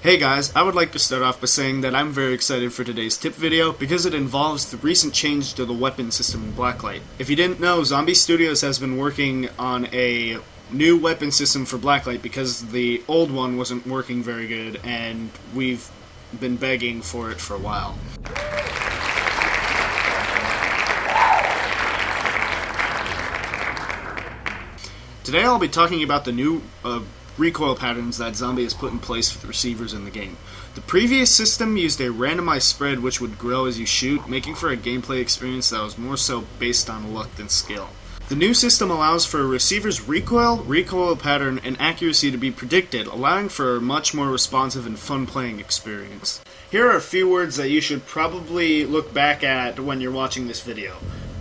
Hey guys, I would like to start off by saying that I'm very excited for today's tip video because it involves the recent change to the weapon system in Blacklight. If you didn't know, Zombie Studios has been working on a new weapon system for Blacklight because the old one wasn't working very good and we've been begging for it for a while. Today I'll be talking about the new recoil patterns that Zombie has put in place for the receivers in the game. The previous system used a randomized spread which would grow as you shoot, making for a gameplay experience that was more so based on luck than skill. The new system allows for a receiver's recoil pattern, and accuracy to be predicted, allowing for a much more responsive and fun playing experience. Here are a few words that you should probably look back at when you're watching this video.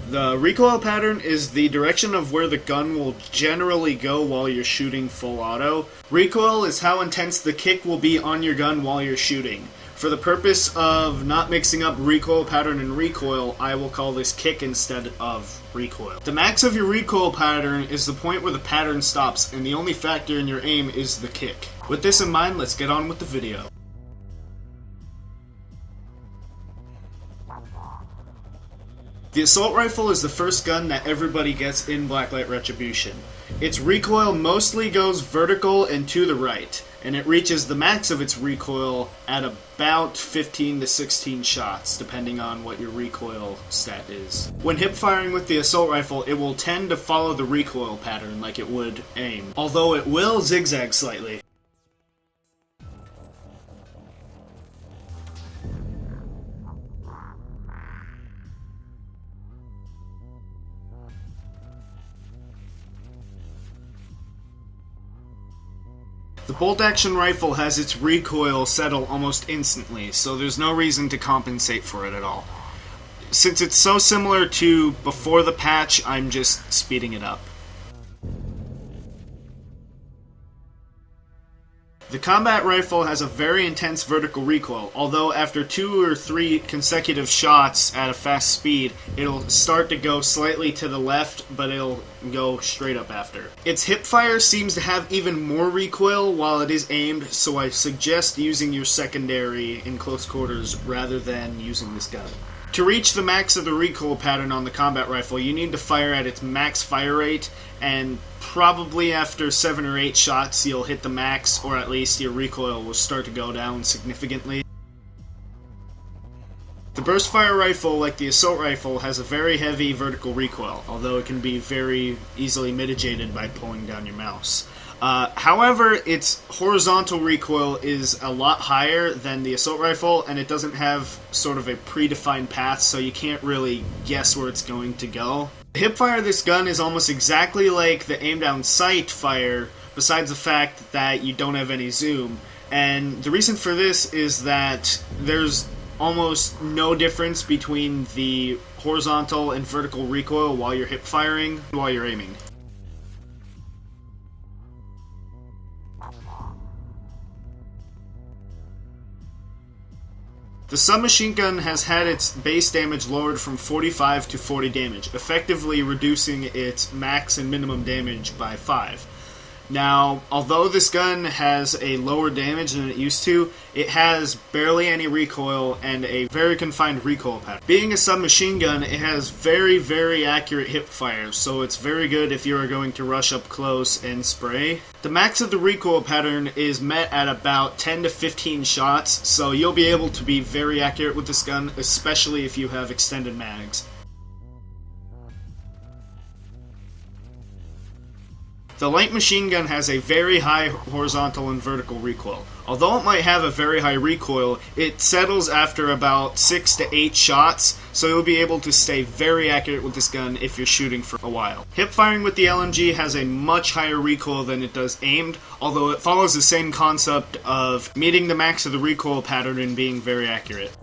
The recoil pattern is the direction of where the gun will generally go while you're shooting full auto. Recoil is how intense the kick will be on your gun while you're shooting. For the purpose of not mixing up recoil pattern and recoil, I will call this kick instead of recoil. The max of your recoil pattern is the point where the pattern stops, and the only factor in your aim is the kick. With this in mind, let's get on with the video. The assault rifle is the first gun that everybody gets in Blacklight Retribution. Its recoil mostly goes vertical and to the right, and it reaches the max of its recoil at about 15 to 16 shots, depending on what your recoil stat is. When hip firing with the assault rifle, it will tend to follow the recoil pattern like it would aim, although it will zigzag slightly. The bolt-action rifle has its recoil settle almost instantly, so there's no reason to compensate for it at all. Since it's so similar to before the patch, I'm just speeding it up. The combat rifle has a very intense vertical recoil, although after 2 or 3 consecutive shots at a fast speed, it'll start to go slightly to the left, but it'll go straight up after. Its hip fire seems to have even more recoil while it is aimed, so I suggest using your secondary in close quarters rather than using this gun. To reach the max of the recoil pattern on the combat rifle, you need to fire at its max fire rate, and probably after 7 or 8 shots you'll hit the max, or at least your recoil will start to go down significantly. The burst fire rifle, like the assault rifle, has a very heavy vertical recoil, although it can be very easily mitigated by pulling down your mouse. However, its horizontal recoil is a lot higher than the assault rifle, and it doesn't have sort of a predefined path, so you can't really guess where it's going to go. The hip fire of this gun is almost exactly like the aim down sight fire, besides the fact that you don't have any zoom. And the reason for this is that there's almost no difference between the horizontal and vertical recoil while you're hip firing and while you're aiming. The submachine gun has had its base damage lowered from 45 to 40 damage, effectively reducing its max and minimum damage by 5. Now, although this gun has a lower damage than it used to, it has barely any recoil and a very confined recoil pattern. Being a submachine gun, it has very, very accurate hip fire, so it's very good if you are going to rush up close and spray. The max of the recoil pattern is met at about 10 to 15 shots, so you'll be able to be very accurate with this gun, especially if you have extended mags. The light machine gun has a very high horizontal and vertical recoil. Although it might have a very high recoil, it settles after about 6 to 8 shots, so you'll be able to stay very accurate with this gun if you're shooting for a while. Hip firing with the LMG has a much higher recoil than it does aimed, although it follows the same concept of meeting the max of the recoil pattern and being very accurate.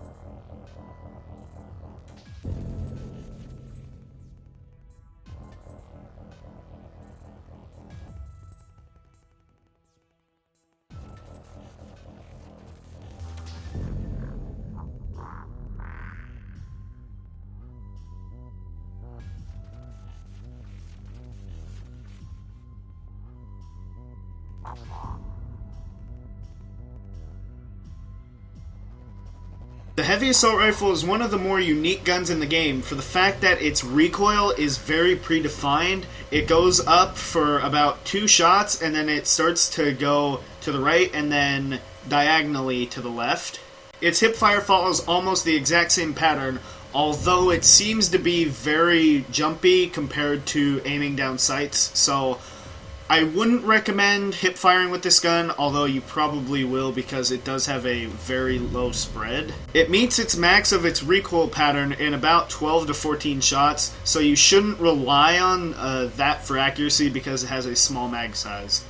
The heavy assault rifle is one of the more unique guns in the game for the fact that its recoil is very predefined. It goes up for about 2 shots and then it starts to go to the right and then diagonally to the left. Its hipfire follows almost the exact same pattern, although it seems to be very jumpy compared to aiming down sights, so I wouldn't recommend hip firing with this gun, although you probably will because it does have a very low spread. It meets its max of its recoil pattern in about 12 to 14 shots, so you shouldn't rely on that for accuracy because it has a small mag size.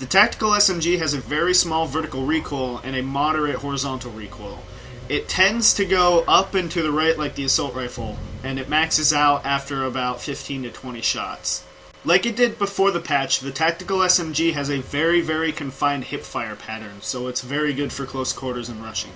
The tactical SMG has a very small vertical recoil and a moderate horizontal recoil. It tends to go up and to the right like the assault rifle, and it maxes out after about 15 to 20 shots. Like it did before the patch, the tactical SMG has a very, very confined hipfire pattern, so it's very good for close quarters and rushing.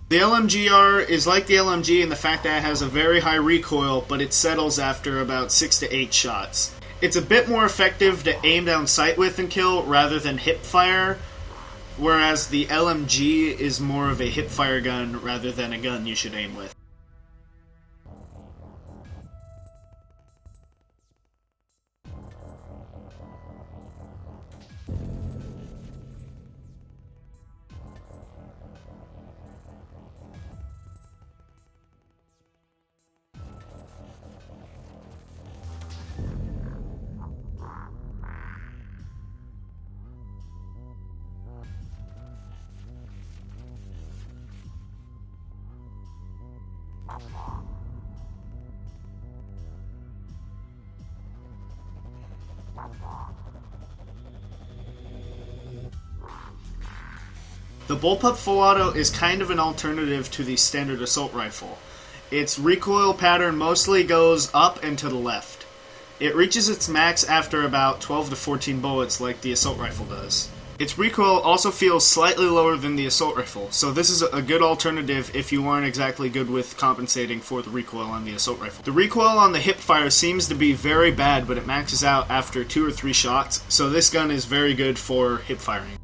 The LMG-R is like the LMG in the fact that it has a very high recoil, but it settles after about 6 to 8 shots. It's a bit more effective to aim down sight with and kill rather than hip fire, whereas the LMG is more of a hip fire gun rather than a gun you should aim with. The bullpup full auto is kind of an alternative to the standard assault rifle. Its recoil pattern mostly goes up and to the left. It reaches its max after about 12 to 14 bullets like the assault rifle does. Its recoil also feels slightly lower than the assault rifle, so this is a good alternative if you aren't exactly good with compensating for the recoil on the assault rifle. The recoil on the hip fire seems to be very bad, but it maxes out after 2 or 3 shots, so this gun is very good for hip firing.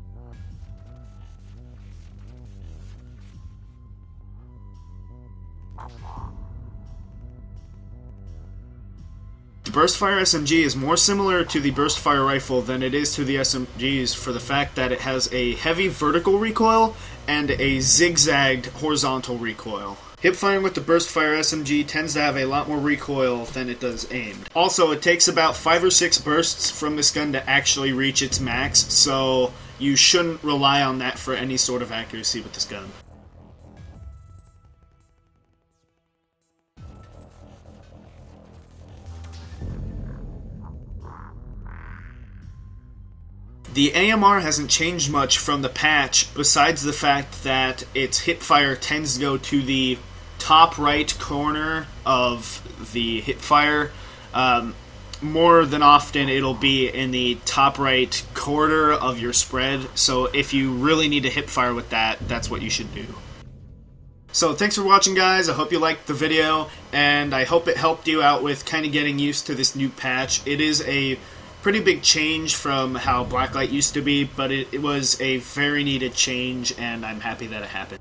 The Burstfire SMG is more similar to the Burstfire rifle than it is to the SMGs for the fact that it has a heavy vertical recoil and a zigzagged horizontal recoil. Hipfiring with the Burstfire SMG tends to have a lot more recoil than it does aimed. Also, it takes about 5 or 6 bursts from this gun to actually reach its max, so you shouldn't rely on that for any sort of accuracy with this gun. The AMR hasn't changed much from the patch, besides the fact that its hipfire tends to go to the top right corner of the hipfire. More than often it'll be in the top right quarter of your spread, so if you really need to hipfire with that, that's what you should do. So thanks for watching, guys. I hope you liked the video, and I hope it helped you out with kind of getting used to this new patch. It is a pretty big change from how Blacklight used to be, but it was a very needed change, and I'm happy that it happened.